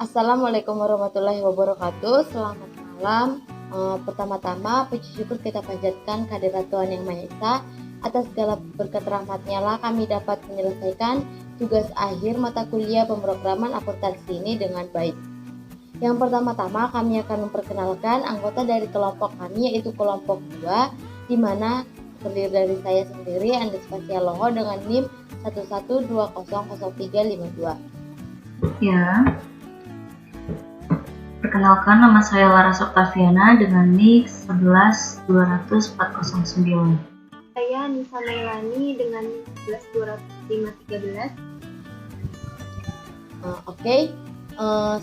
Assalamualaikum warahmatullahi wabarakatuh. Selamat malam. Pertama-tama puji syukur kita panjatkan kehadirat Tuhan Yang Maha Esa. Atas segala berkat rahmat-Nya lah kami dapat menyelesaikan tugas akhir mata kuliah pemrograman akuntansi ini dengan baik. Yang pertama-tama kami akan memperkenalkan anggota dari kelompok kami, yaitu kelompok 2, di mana terdiri dari saya sendiri, Andes Fasialoho, dengan NIM 112000352. Ya, perkenalkan, nama saya Laras Oktaviana dengan NIK 112000409. Saya Nisa Mailani dengan 112000513. Oke.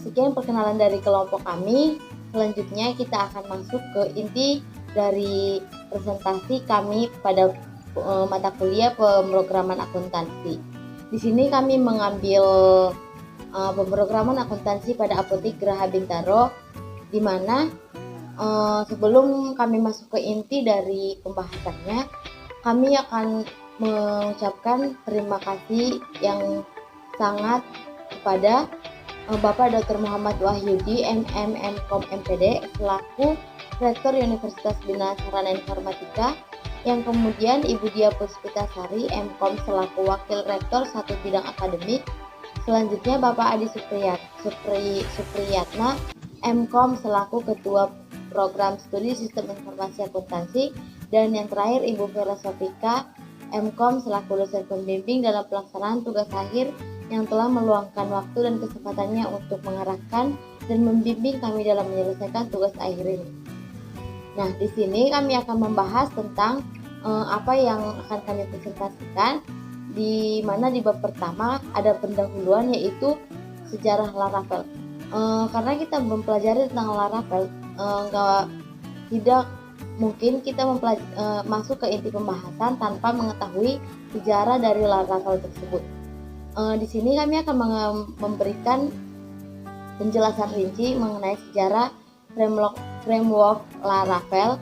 Sekian perkenalan dari kelompok kami. Selanjutnya kita akan masuk ke inti dari presentasi kami pada mata kuliah pemrograman akuntansi. Di sini kami mengambil pemrograman akuntansi pada Apotik Geraha Bintaro, di mana sebelum kami masuk ke inti dari pembahasannya, kami akan mengucapkan terima kasih yang sangat kepada Bapak Dr. Muhammad Wahyudi, MM, MKom, MPD, selaku Rektor Universitas Bina Sarana Informatika, yang kemudian Ibu Dia Puspitasari, MKom, selaku Wakil Rektor satu bidang akademik. Selanjutnya Bapak Adi Supriyatna, MKom, selaku Ketua Program Studi Sistem Informasi Akuntansi, dan yang terakhir Ibu Vera Sofika, MKom, selaku dosen pembimbing dalam pelaksanaan tugas akhir yang telah meluangkan waktu dan kesempatannya untuk mengarahkan dan membimbing kami dalam menyelesaikan tugas akhir ini. Nah, di sini kami akan membahas tentang apa yang akan kami presentasikan, di mana di bab pertama ada pendahuluan, yaitu sejarah Laravel. Karena kita mempelajari tentang Laravel, tidak mungkin kita masuk ke inti pembahasan tanpa mengetahui sejarah dari Laravel tersebut. Di sini kami akan memberikan penjelasan rinci mengenai sejarah framework Laravel,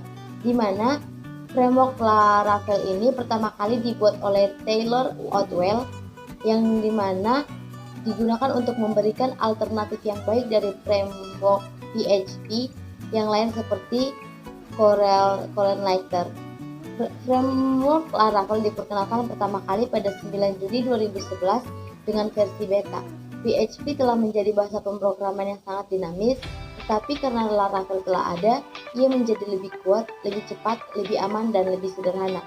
di mana framework Laravel ini pertama kali dibuat oleh Taylor Otwell, yang dimana digunakan untuk memberikan alternatif yang baik dari framework PHP yang lain seperti CorelLighter. Framework Laravel diperkenalkan pertama kali pada 9 Juli 2011 dengan versi beta. PHP telah menjadi bahasa pemrograman yang sangat dinamis, tetapi karena Laravel telah ada, ia menjadi lebih kuat, lebih cepat, lebih aman, dan lebih sederhana.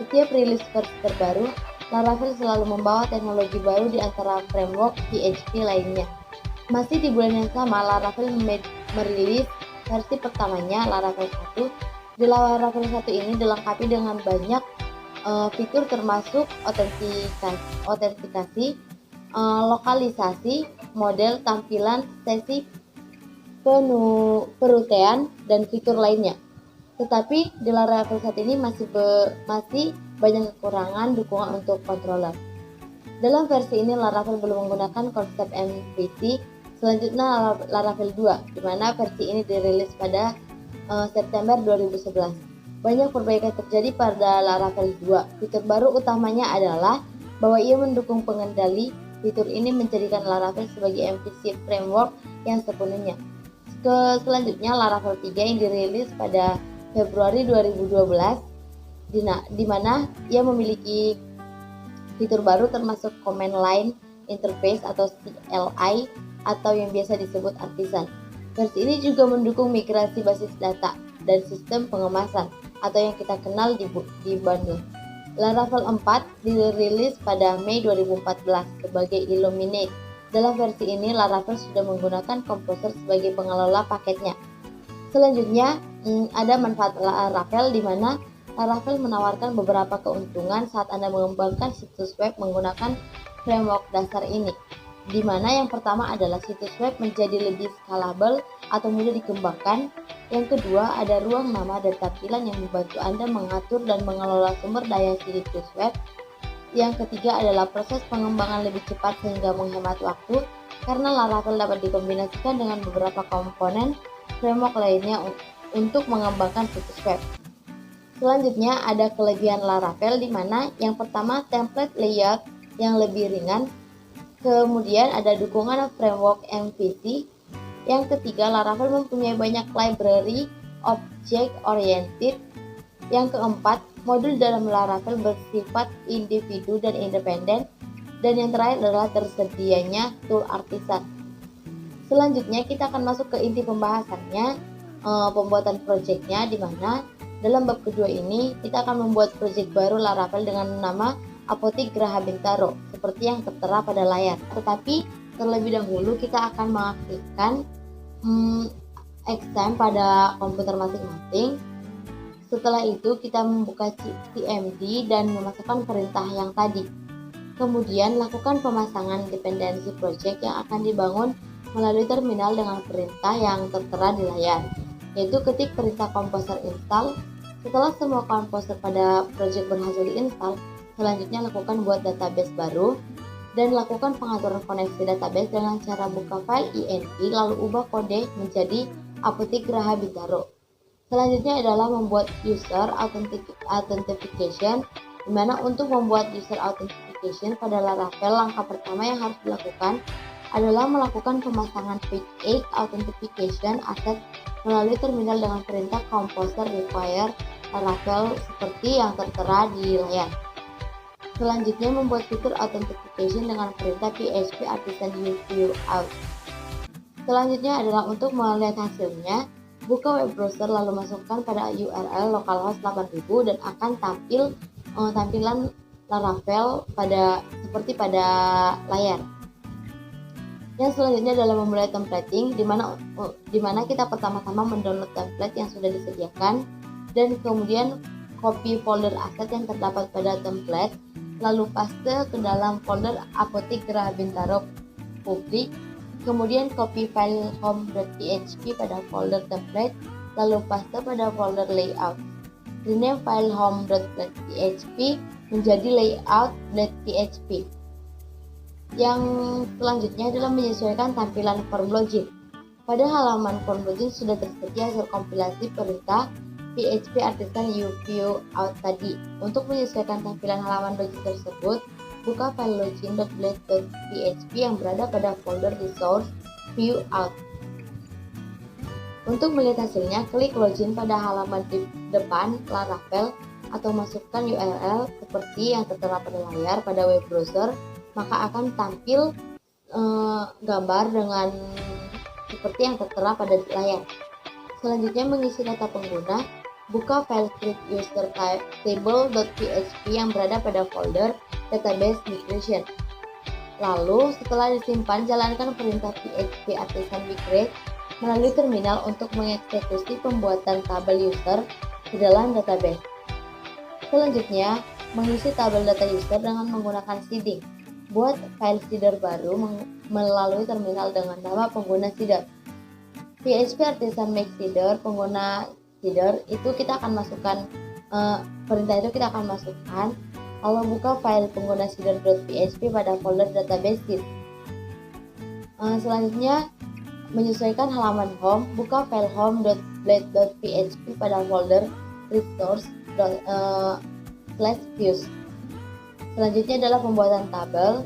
Setiap rilis versi terbaru, Laravel selalu membawa teknologi baru di antara framework PHP lainnya. Masih di bulan yang sama, Laravel merilis versi pertamanya, Laravel 1. Di Laravel 1 ini dilengkapi dengan banyak fitur termasuk autentikasi, lokalisasi, model, tampilan, sesi perutaian, dan fitur lainnya. Tetapi di Laravel 1 ini masih banyak kekurangan dukungan untuk controller. Dalam versi ini Laravel belum menggunakan konsep MVC. Selanjutnya Laravel 2, di mana versi ini dirilis pada September 2011. Banyak perbaikan terjadi pada Laravel 2. Fitur baru utamanya adalah bahwa ia mendukung pengendali. Fitur ini menjadikan Laravel sebagai MVC framework yang sepenuhnya. Selanjutnya Laravel 3 yang dirilis pada Februari 2012, di mana ia memiliki fitur baru termasuk command line interface atau CLI, atau yang biasa disebut artisan. Versi ini juga mendukung migrasi basis data dan sistem pengemasan, atau yang kita kenal di bundle. Laravel 4 dirilis pada Mei 2014 sebagai Illuminate. Dalam versi ini Laravel sudah menggunakan Composer sebagai pengelola paketnya. Selanjutnya ada manfaat Laravel, di mana Laravel menawarkan beberapa keuntungan saat Anda mengembangkan situs web menggunakan framework dasar ini, di mana yang pertama adalah situs web menjadi lebih scalable atau mudah dikembangkan. Yang kedua, ada ruang nama dan tampilan yang membantu Anda mengatur dan mengelola sumber daya situs web. Yang ketiga adalah proses pengembangan lebih cepat sehingga menghemat waktu, karena Laravel dapat dikombinasikan dengan beberapa komponen framework lainnya untuk mengembangkan situs web. Selanjutnya ada kelebihan Laravel, di mana yang pertama template layout yang lebih ringan. Kemudian ada dukungan framework MVC. Yang ketiga, Laravel mempunyai banyak library object oriented. Yang keempat, modul dalam Laravel bersifat individu dan independen. Dan yang terakhir adalah tersedianya tool artisan. Selanjutnya kita akan masuk ke inti pembahasannya, pembuatan projectnya, di mana dalam bab kedua ini kita akan membuat project baru Laravel dengan nama Apotik Graha Bintaro seperti yang tertera pada layar. Tetapi terlebih dahulu kita akan mengaktifkan XAMPP pada komputer masing-masing. Setelah itu kita membuka CMD dan memasukkan perintah yang tadi. Kemudian lakukan pemasangan dependensi project yang akan dibangun melalui terminal dengan perintah yang tertera di layar, yaitu ketik perintah composer install. Setelah semua composer pada project berhasil diinstal, selanjutnya lakukan buat database baru dan lakukan pengaturan koneksi database dengan cara buka file INI lalu ubah kode menjadi Apotik Graha Bintaro. Selanjutnya adalah membuat user authentication, di mana untuk membuat user authentication pada Laravel, langkah pertama yang harus dilakukan adalah melakukan pemasangan page 8 authentication asset melalui terminal dengan perintah composer require Laravel seperti yang tertera di layar. Selanjutnya membuat fitur authentication dengan perintah php artisan uv-out. Selanjutnya adalah untuk melihat hasilnya, buka web browser lalu masukkan pada URL localhost 8000 dan akan tampilan Laravel seperti pada layar. Yang selanjutnya adalah memulai templating, di mana kita pertama-tama mendownload template yang sudah disediakan dan kemudian copy folder aset yang terdapat pada template, lalu paste ke dalam folder Apotik Graha Bintaro publik, kemudian copy file home.php pada folder template, lalu paste pada folder layout. Rename file home.php menjadi layout.php. Yang selanjutnya adalah menyesuaikan tampilan form login. Pada halaman form login sudah tersedia hasil kompilasi perintah PHP artisan uv-out tadi. Untuk menyesuaikan tampilan halaman login tersebut, buka file login.blade.php yang berada pada folder resource view out. Untuk melihat hasilnya, klik login pada halaman di depan Laravel atau masukkan URL seperti yang tertera pada layar pada web browser, maka akan tampil gambar dengan seperti yang tertera pada layar. Selanjutnya mengisi data pengguna, buka file script user table.php yang berada pada folder database migration. Lalu setelah disimpan, jalankan perintah php artisan migrate melalui terminal untuk mengeksekusi pembuatan tabel user di dalam database. Selanjutnya, mengisi tabel data user dengan menggunakan seeding. Buat file seeder baru melalui terminal dengan nama pengguna seeder. PHP artisan make seeder, pengguna seeder itu kita akan masukkan perintah itu kita akan masukkan. Lalu buka file pengguna seeder.php pada folder database seed. Selanjutnya menyesuaikan halaman home, buka file home.blade.php pada folder resource/views. Selanjutnya adalah pembuatan tabel,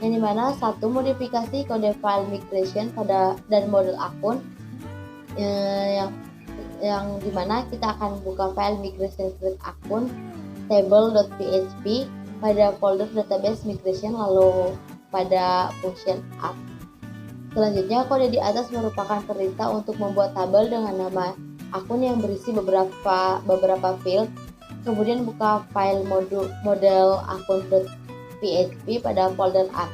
yang dimana satu, modifikasi kode file migration dan model akun, yang dimana kita akan buka file migration script akun table.php pada folder database migration lalu pada function app. Selanjutnya, kode di atas merupakan perintah untuk membuat tabel dengan nama akun yang berisi beberapa field. Kemudian buka file model akun.php pada folder app.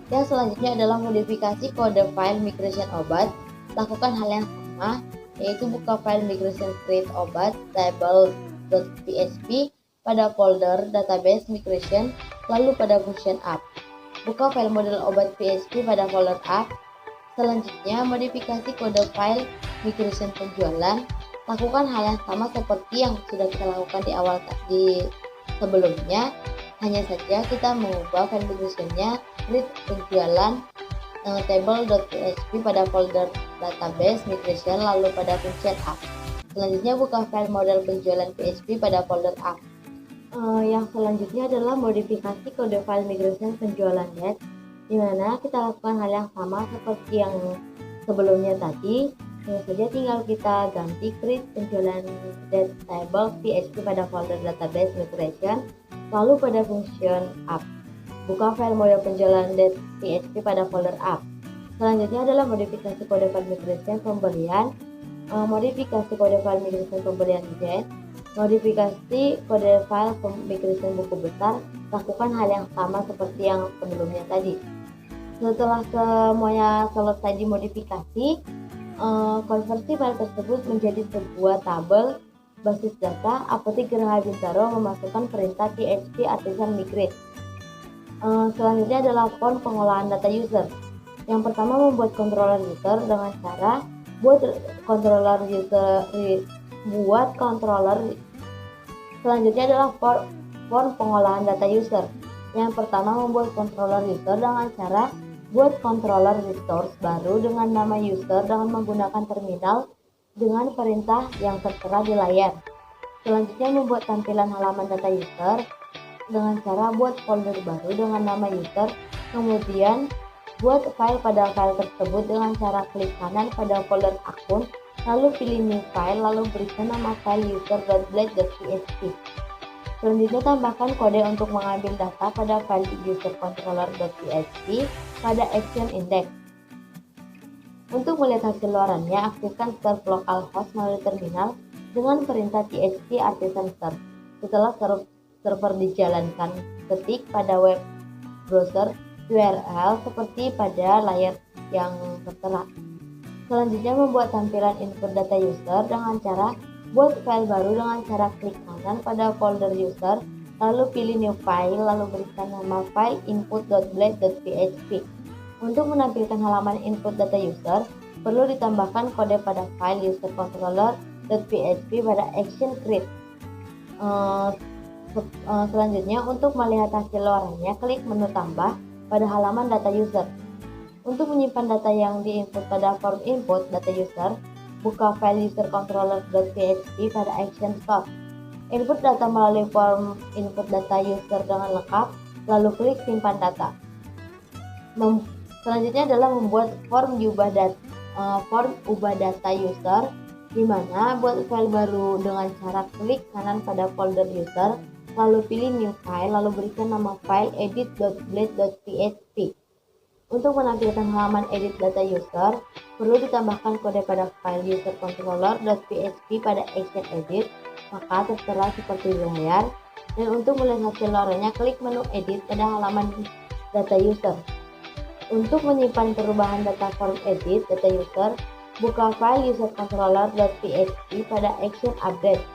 Yang selanjutnya adalah modifikasi kode file migration obat. Lakukan hal yang sama, yaitu buka file migration script obat table.php pada folder database migration, lalu pada function app. Buka file model obat PHP pada folder app. Selanjutnya, modifikasi kode file migration penjualan. Lakukan hal yang sama seperti yang sudah kita lakukan di sebelumnya, hanya saja kita mengubah file migrationnya read penjualan table.php pada folder database migration lalu pada function app. Selanjutnya buka file model penjualan PHP pada folder app. Yang selanjutnya adalah modifikasi kode file migration penjualan net. dimana kita lakukan hal yang sama seperti yang sebelumnya tadi. Hanya saja tinggal kita ganti create penjualan date table PHP pada folder database migration, lalu pada function app. Buka file model penjualan date PHP pada folder app. Selanjutnya adalah modifikasi kode file migration pembelian, modifikasi kode file migration pembelian Z, modifikasi kode file migration buku besar. Lakukan hal yang sama seperti yang sebelumnya tadi. Setelah semuanya selesai dimodifikasi, konversi file tersebut menjadi sebuah tabel basis data. Apotik Geraha Bintaro memasukkan perintah PHP artisan migrate. Selanjutnya adalah form pengolahan data user. Yang pertama, membuat controller user dengan cara Selanjutnya adalah form pengolahan data user. Yang pertama, membuat controller user dengan cara buat controller resource baru dengan nama user dengan menggunakan terminal dengan perintah yang tertera di layar. Selanjutnya, membuat tampilan halaman data user dengan cara buat folder baru dengan nama user, kemudian buat file pada file tersebut dengan cara klik kanan pada folder akun, lalu pilih new file, lalu berikan nama file user.blade.php. Selanjutnya, tambahkan kode untuk mengambil data pada file usercontroller.php pada action index. Untuk melihat hasil luarannya, aktifkan serve localhost melalui terminal dengan perintah php artisan serve. Setelah server dijalankan, ketik pada web browser URL seperti pada layar yang tertera. Selanjutnya, membuat tampilan input data user dengan cara buat file baru dengan cara klik kanan pada folder user, lalu pilih new file, lalu berikan nama file input.blade.php. Untuk menampilkan halaman input data user, perlu ditambahkan kode pada file usercontroller.php pada action create. Selanjutnya, untuk melihat hasil luarannya, klik menu tambah pada halaman data user. Untuk menyimpan data yang diinput pada form input data user, buka file usercontroller.php pada action stop. Input data melalui form input data user dengan lengkap, lalu klik simpan data. Selanjutnya adalah membuat form ubah data user, di mana buat file baru dengan cara klik kanan pada folder user, lalu pilih new file, lalu berikan nama file edit.blade.php. Untuk menampilkan halaman edit data user, perlu ditambahkan kode pada file usercontroller.php pada action edit, maka tertera seperti di layar. Dan untuk melihat hasil luarannya, klik menu edit pada halaman data user. Untuk menyimpan perubahan data form edit data user, buka file usercontroller.php pada action update.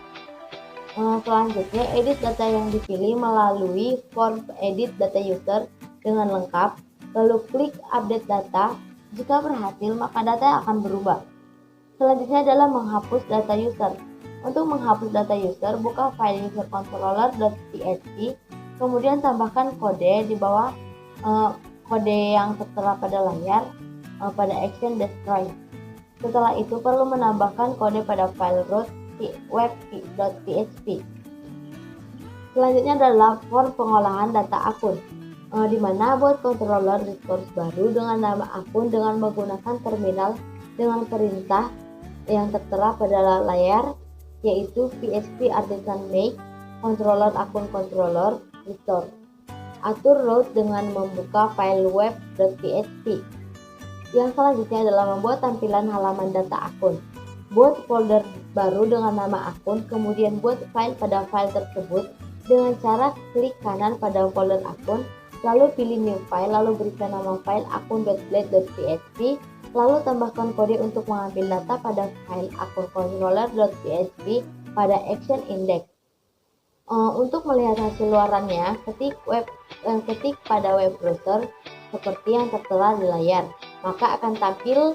Selanjutnya, edit data yang dipilih melalui form edit data user dengan lengkap, lalu klik update data. Jika berhasil, maka data akan berubah. Selanjutnya adalah menghapus data user. Untuk menghapus data user, buka file usercontroller.php, kemudian tambahkan kode di bawah kode yang tertera pada layar pada action destroy. Setelah itu, perlu menambahkan kode pada file root web.php. Selanjutnya adalah form pengolahan data akun, di mana buat controller resource baru dengan nama akun dengan menggunakan terminal dengan perintah yang tertera pada layar, yaitu php artisan make controller akun controller resource. Atur root dengan membuka file web.php. Yang selanjutnya adalah membuat tampilan halaman data akun. Buat folder baru dengan nama akun, kemudian buat file pada file tersebut dengan cara klik kanan pada folder akun, lalu pilih new file, lalu berikan nama file akun.blade.php, lalu tambahkan kode untuk mengambil data pada file akun controller.php pada action index. Untuk melihat hasil luarannya, ketik pada web browser seperti yang tertera di layar, maka akan tampil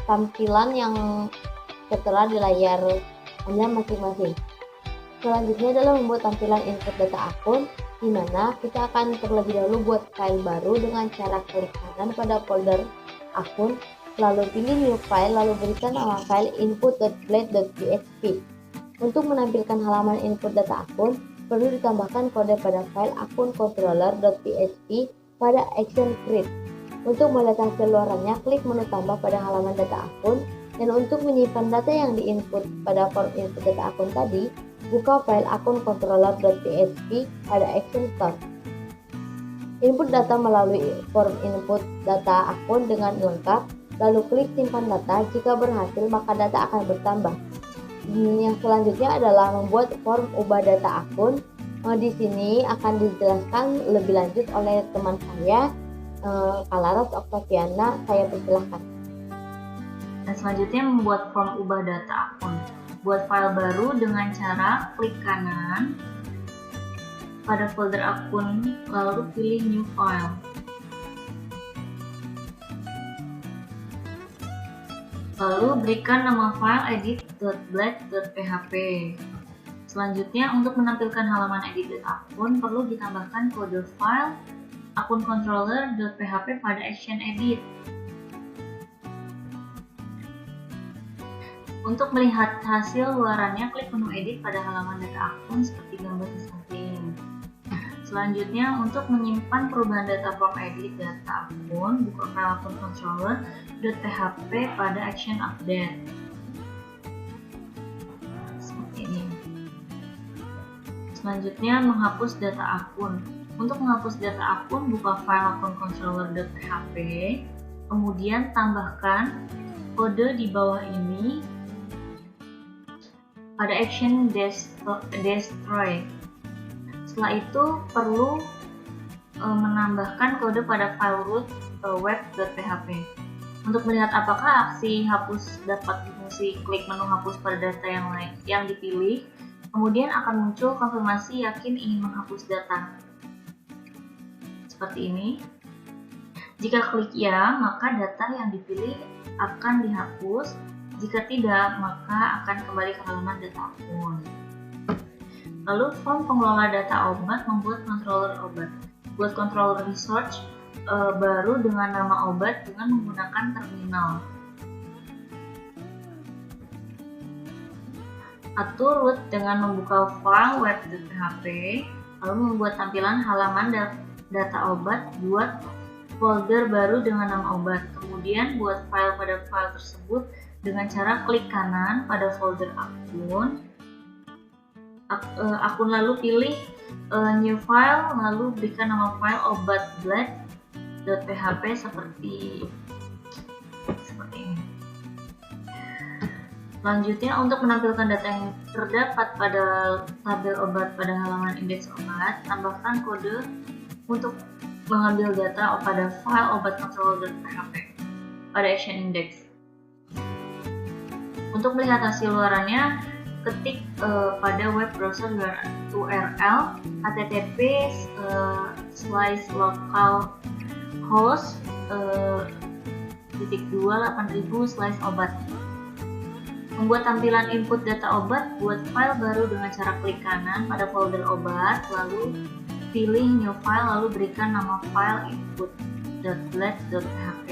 tampilan yang tertera di layar Anda masing-masing. Selanjutnya adalah membuat tampilan input data akun, di mana kita akan terlebih dahulu buat file baru dengan cara klik kanan pada folder akun, lalu pilih new file, lalu berikan nama file input.blade.php. Untuk menampilkan halaman input data akun, perlu ditambahkan kode pada file akun controller.php pada action create. Untuk melihat hasil luarannya, klik menu tambah pada halaman data akun, dan untuk menyimpan data yang diinput pada form input data akun tadi, buka file akun controller.php pada action start. Input data melalui form input data akun dengan lengkap, lalu klik simpan data. Jika berhasil, maka data akan bertambah. Yang selanjutnya adalah membuat form ubah data akun. Di sini akan dijelaskan lebih lanjut oleh teman saya, Kalaras Oktaviana. Saya persilahkan. Dan selanjutnya membuat form ubah data akun. Buat file baru dengan cara klik kanan pada folder akun, lalu pilih new file. Lalu berikan nama file edit.black.php. Selanjutnya, untuk menampilkan halaman edit data akun, perlu ditambahkan kode file akun controller.php pada action edit. Untuk melihat hasil luarannya, klik menu edit pada halaman data akun seperti gambar di samping. Selanjutnya, untuk menyimpan perubahan data form edit data akun, buka file akun controller.php pada action update. Seperti ini. Selanjutnya, menghapus data akun. Untuk menghapus data akun, buka file akun controller.php, kemudian tambahkan kode di bawah ini pada action destroy. Setelah itu perlu menambahkan kode pada file root web.php. Untuk melihat apakah aksi hapus dapat difungsi, klik menu hapus pada data yang dipilih, kemudian akan muncul konfirmasi yakin ingin menghapus data. Seperti ini. Jika klik ya, maka data yang dipilih akan dihapus. Jika tidak, maka akan kembali ke halaman data akun. Lalu form pengelola data obat membuat controller obat. Buat controller research baru dengan nama obat dengan menggunakan terminal. Atur root dengan membuka file web.php, lalu membuat tampilan halaman data obat. Buat folder baru dengan nama obat. Kemudian buat file pada file tersebut dengan cara klik kanan pada folder akun. Lalu pilih new file, lalu berikan nama file obat.black.php seperti ini. Selanjutnya, untuk menampilkan data yang terdapat pada tabel obat pada halaman indeks obat, tambahkan kode untuk mengambil data pada file obat controller.php pada action index. Untuk melihat hasil luarannya, ketik pada web browser URL https://localhost/8000/obat. Membuat tampilan input data obat, buat file baru dengan cara klik kanan pada folder obat, lalu pilih new file, lalu berikan nama file input.black.php.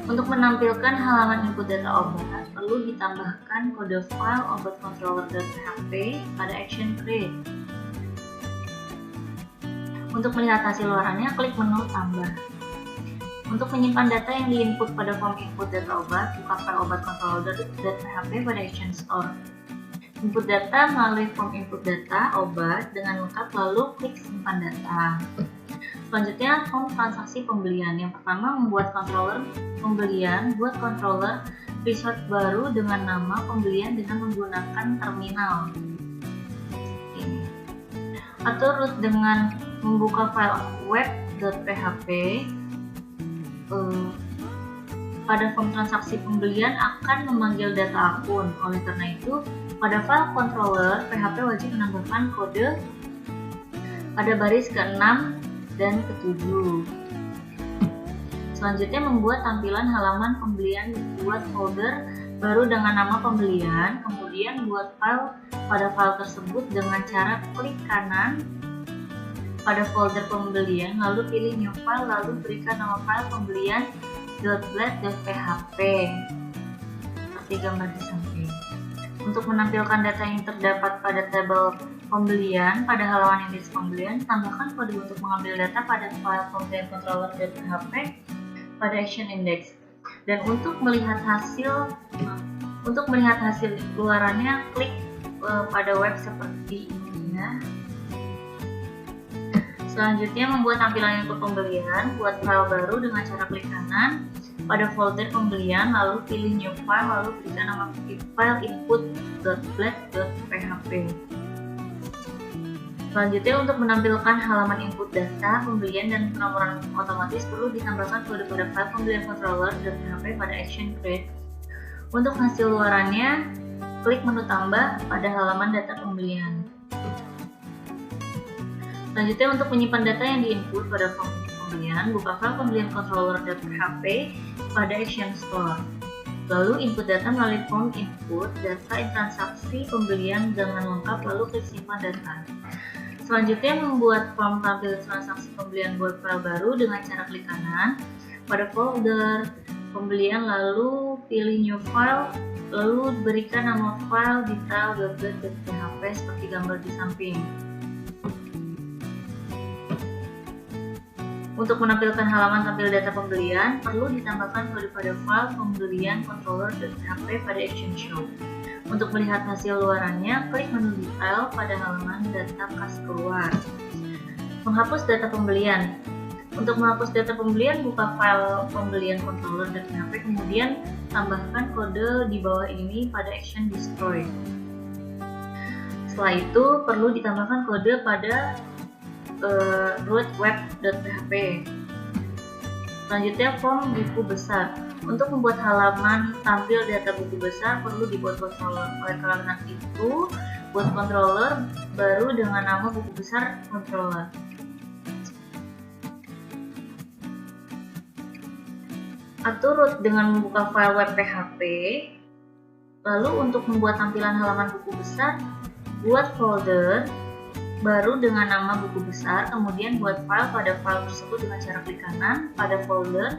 Untuk menampilkan halaman input data obat, perlu ditambahkan kode file obat controller.php pada action create. Untuk melihat hasil luarannya, klik menu tambah. Untuk menyimpan data yang diinput pada form input data obat, buka file obat controller.php pada action store. Input data melalui form input data obat dengan lengkap, lalu klik simpan data. Selanjutnya, form transaksi pembelian. Yang pertama, membuat controller pembelian. Buat controller resort baru dengan nama pembelian dengan menggunakan terminal. Ini. Atur root dengan membuka file web.php. Pada form transaksi pembelian akan memanggil data akun. Oleh karena itu, pada file controller, PHP wajib menambahkan kode pada baris ke-6 dan ke-7. Selanjutnya, membuat tampilan halaman pembelian. Buat folder baru dengan nama pembelian, kemudian buat file pada file tersebut dengan cara klik kanan pada folder pembelian, lalu pilih new file, lalu berikan nama file pembelian.black.php seperti gambar di samping. Untuk menampilkan data yang terdapat pada tabel pembelian pada halaman indeks pembelian, tambahkan kode untuk mengambil data pada file pembelian controller.php pada action index. Dan untuk melihat hasil luarannya, klik pada web seperti ini ya. Selanjutnya, membuat tampilan input pembelian. Buat file baru dengan cara klik kanan pada folder pembelian, lalu pilih new file, lalu berikan nama file input.blade.php. Selanjutnya, untuk menampilkan halaman input data pembelian dan penomoran otomatis, perlu ditambahkan kode pada file pembelian controller.php pada action create. Untuk hasil luarannya, klik menu tambah pada halaman data pembelian. Selanjutnya, untuk menyimpan data yang diinput pada form pembelian, buka file pembelian controller.php pada action store. Lalu input data melalui form input data transaksi pembelian dengan lengkap, lalu klik simpan data. Selanjutnya, membuat form tampil transaksi pembelian buat file baru dengan cara klik kanan pada folder pembelian, lalu pilih new file, lalu berikan nama file detail.blade.php seperti gambar di samping. Untuk menampilkan halaman tampil data pembelian, perlu ditambahkan kode pada file pembelian controller.php pada action show. Untuk melihat hasil luarannya, klik menu detail pada halaman data kas keluar. Menghapus data pembelian. Untuk menghapus data pembelian, buka file pembelian controller.php, kemudian tambahkan kode di bawah ini pada action destroy. Setelah itu, perlu ditambahkan kode pada root web.php. Selanjutnya, form buku besar. Untuk membuat halaman tampil data buku besar, perlu dibuat controller. Oleh karena itu, buat controller baru dengan nama buku besar controller. Atur root dengan membuka file web PHP. Lalu untuk membuat tampilan halaman buku besar, buat folder baru dengan nama buku besar, kemudian buat file pada file tersebut dengan cara klik kanan pada folder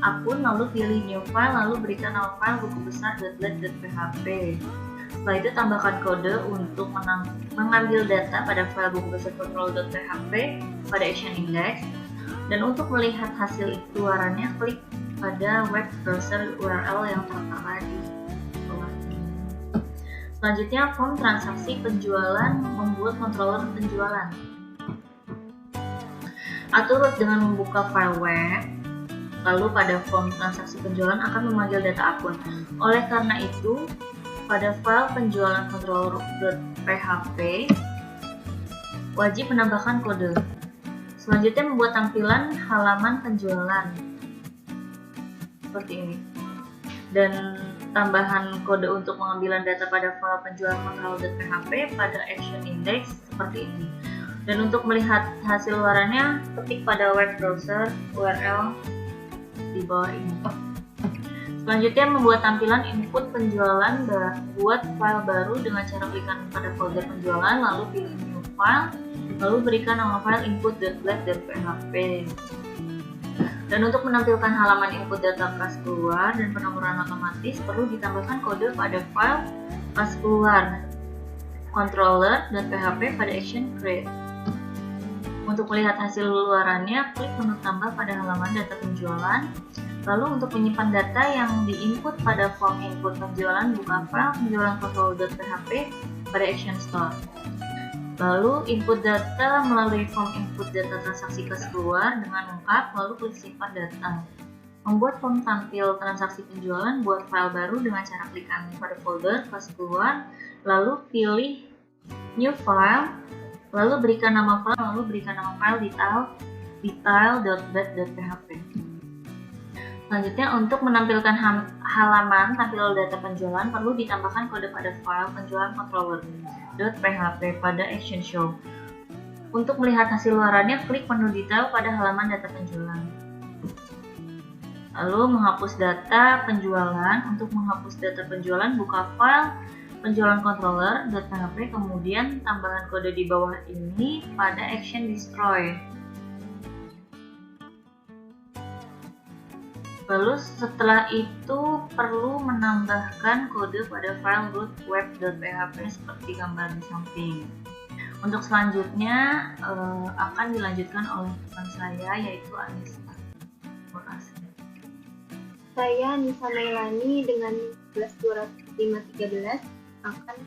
akun, lalu pilih new file, lalu berikan nama file buku besar.blade.php. Setelah itu, tambahkan kode untuk mengambil data pada file buku besar control.php pada action index. Dan untuk melihat hasil luarannya, klik pada web browser URL yang tertera di bawah ini. Selanjutnya, form transaksi penjualan, membuat controller penjualan. Atur root dengan membuka file web, lalu pada form transaksi penjualan akan memanggil data akun. Oleh karena itu, pada file penjualan controller.php wajib menambahkan kode. Selanjutnya, membuat tampilan halaman penjualan seperti ini. Dan tambahan kode untuk pengambilan data pada file penjualan controller.php pada action index seperti ini. Dan untuk melihat hasil luarannya, ketik pada web browser URL di bawah ini. Selanjutnya, membuat tampilan input penjualan buat file baru dengan cara klik kanan pada folder penjualan, lalu pilih new file, lalu berikan nama file input.blade.php. Dan untuk menampilkan halaman input data kas keluar dan penomoran otomatis, perlu ditambahkan kode pada file kas keluar controller.php pada action create. Untuk melihat hasil luarannya, klik menu tambah pada halaman data penjualan. Lalu untuk menyimpan data yang diinput pada form input penjualan, buka file penjualan control.php pada action store. Lalu input data melalui form input data transaksi kas keluar dengan lengkap, lalu klik simpan data. Membuat form tampil transaksi penjualan, buat file baru dengan cara klik kanan pada folder kas keluar, lalu pilih new file, lalu berikan nama file detail.blade.php. Selanjutnya, untuk menampilkan halaman tampil data penjualan, perlu ditambahkan kode pada file penjualan controller.php pada action show. Untuk melihat hasil luarannya, klik menu detail pada halaman data penjualan. Lalu menghapus data penjualan. Untuk menghapus data penjualan, buka file penjualan controller.php, kemudian tambahan kode di bawah ini pada action destroy. Lalu setelah itu perlu menambahkan kode pada file root web.php seperti gambar di samping. Untuk selanjutnya akan dilanjutkan oleh teman saya yaitu Anissa. Terima kasih. Saya Nisa Mailani dengan 11213 akan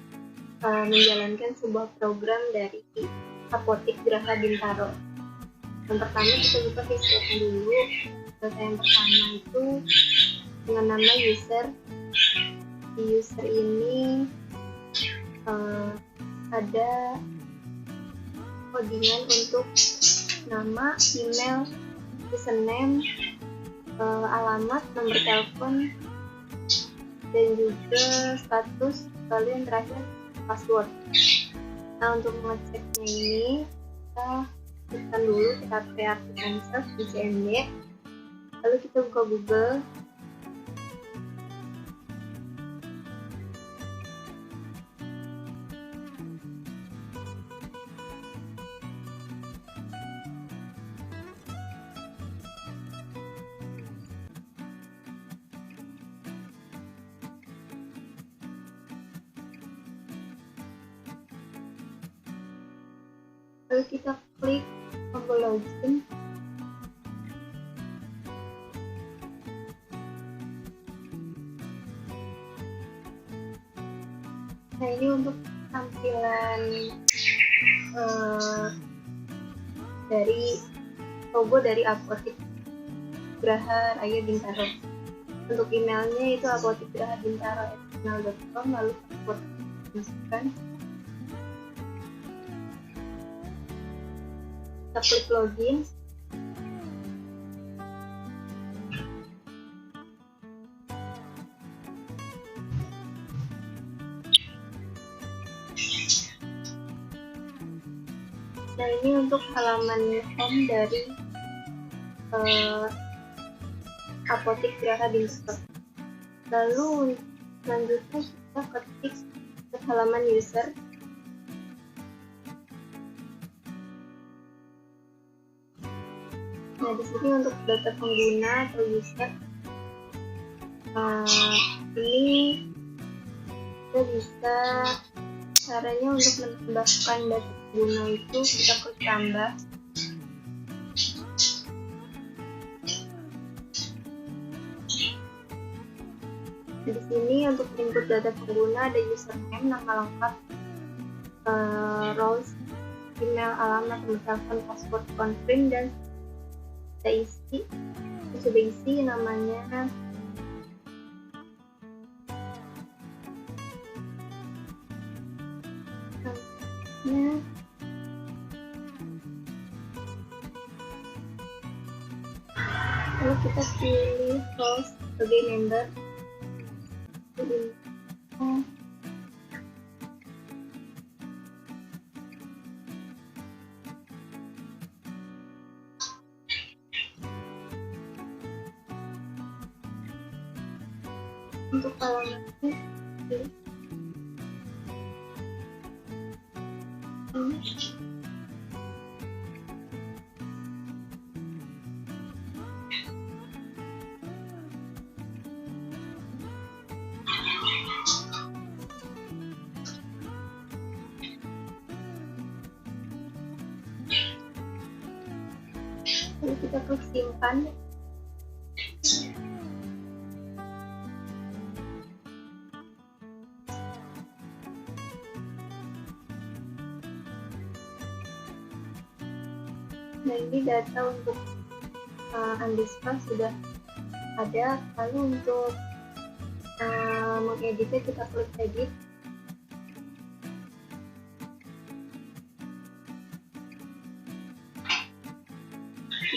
menjalankan sebuah program dari Apotik Graha Bintaro. Yang pertama kita buka Facebook dulu. Data yang pertama itu dengan nama user. Di user ini ada codingan untuk nama, email, username, alamat, nomor telepon, dan juga status, lalu yang terakhir password. Nah, untuk mengeceknya ini kita tekan dulu, kita kreatifkan search di CMD, lalu kita buka Google. Lalu kita klik tombol login. Nah, ini untuk tampilan dari logo dari Apotik Graha Raya Bintaro. Untuk emailnya itu apotikgrahabintaro@gmail.com, lalu password masukkan. Kita klik login. Nah, ini untuk halaman home dari Apotik Graha Bintaro. Lalu selanjutnya kita ketik ke halaman user. Nah, di sini untuk data pengguna atau user, ini kita bisa, caranya untuk menambahkan data pengguna itu kita klik tambah. Di sini untuk input data pengguna ada username, nama lengkap, roles, email, alamat, nomor telepon, password, confirm, dan sudah isi namanya, lalu kita pilih host sebagai member. Untuk alamatnya lalu kita klik simpan. Nah, ini data untuk Andiska sudah ada. Lalu untuk mengeditnya kita klik edit.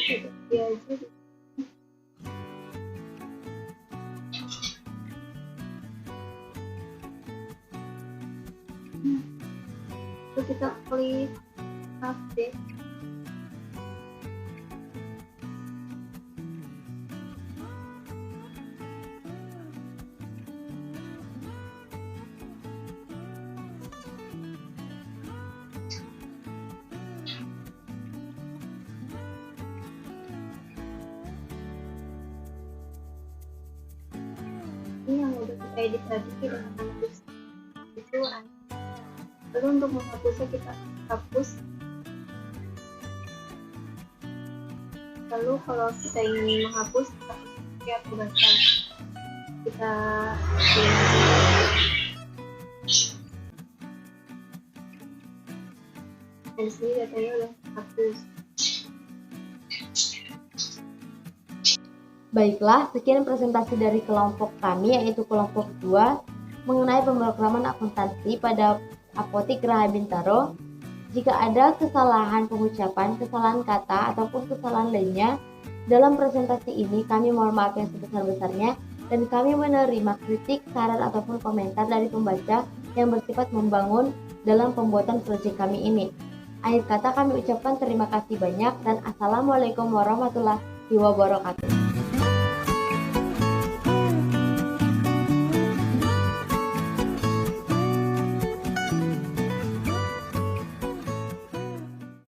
Kita aja. Lalu kita klik update. Ini yang udah kita edit tadi kita akan hapus itu. Lalu untuk menghapusnya kita hapus. Lalu kalau kita ingin menghapus, kita pakai aplikasi. Kita dan di sini datanya udah hapus. Baiklah, sekian presentasi dari kelompok kami, yaitu kelompok 2, mengenai pemrograman akuntansi pada Apotik Geraha Bintaro. Jika ada kesalahan pengucapan, kesalahan kata, ataupun kesalahan lainnya dalam presentasi ini, kami mohon maaf yang sebesar-besarnya, dan kami menerima kritik, saran, ataupun komentar dari pembaca yang bersifat membangun dalam pembuatan proyek kami ini. Akhir kata kami ucapkan terima kasih banyak dan Assalamualaikum warahmatullahi wabarakatuh.